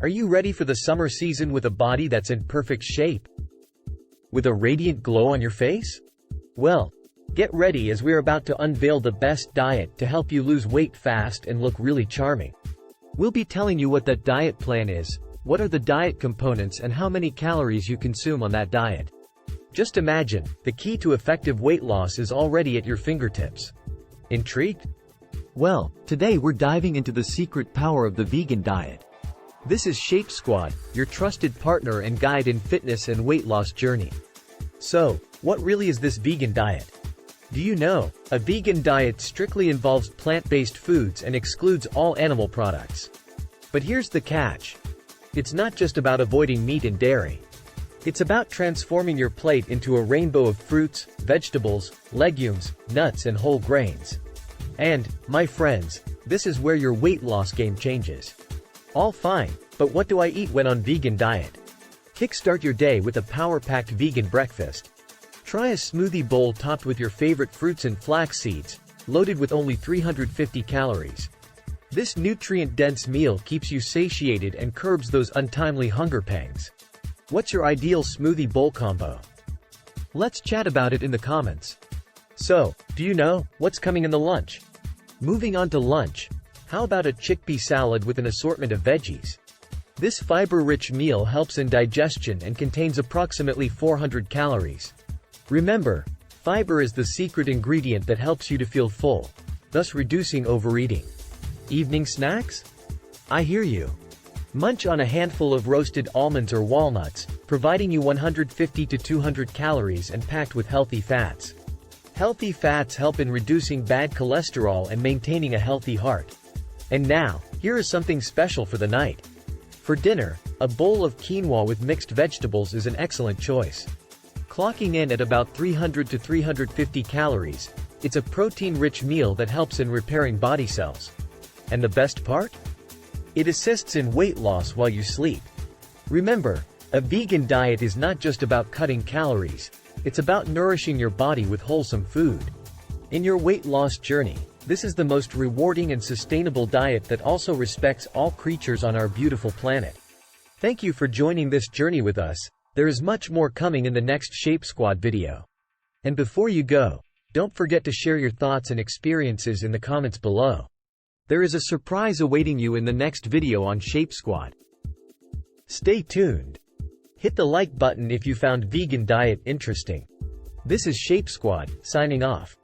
Are you ready for the summer season with a body that's in perfect shape? With a radiant glow on your face? Well, get ready as we're about to unveil the best diet to help you lose weight fast and look really charming. We'll be telling you what that diet plan is, what are the diet components and how many calories you consume on that diet. Just imagine, the key to effective weight loss is already at your fingertips. Intrigued? Well, today we're diving into the secret power of the vegan diet. This is Shape Squad, your trusted partner and guide in fitness and weight loss journey. So, what really is this vegan diet? Do you know, a vegan diet strictly involves plant-based foods and excludes all animal products. But here's the catch. It's not just about avoiding meat and dairy. It's about transforming your plate into a rainbow of fruits, vegetables, legumes, nuts and whole grains. And, my friends, this is where your weight loss game changes. All fine, but what do I eat when on vegan diet? Kickstart your day with a power-packed vegan breakfast. Try a smoothie bowl topped with your favorite fruits and flax seeds, loaded with only 350 calories. This nutrient-dense meal keeps you satiated and curbs those untimely hunger pangs. What's your ideal smoothie bowl combo? Let's chat about it in the comments. So, do you know what's coming in the lunch? Moving on to lunch. How about a chickpea salad with an assortment of veggies? This fiber-rich meal helps in digestion and contains approximately 400 calories. Remember, fiber is the secret ingredient that helps you to feel full, thus reducing overeating. Evening snacks? I hear you. Munch on a handful of roasted almonds or walnuts, providing you 150 to 200 calories and packed with healthy fats. Healthy fats help in reducing bad cholesterol and maintaining a healthy heart. And now, here is something special for the night. For dinner, a bowl of quinoa with mixed vegetables is an excellent choice. Clocking in at about 300 to 350 calories, it's a protein-rich meal that helps in repairing body cells. And the best part? It assists in weight loss while you sleep. Remember, a vegan diet is not just about cutting calories, it's about nourishing your body with wholesome food. In your weight loss journey, this is the most rewarding and sustainable diet that also respects all creatures on our beautiful planet. Thank you for joining this journey with us. There is much more coming in the next Shape Squad video. And before you go, don't forget to share your thoughts and experiences in the comments below. There is a surprise awaiting you in the next video on Shape Squad. Stay tuned. Hit the like button if you found vegan diet interesting. This is Shape Squad, signing off.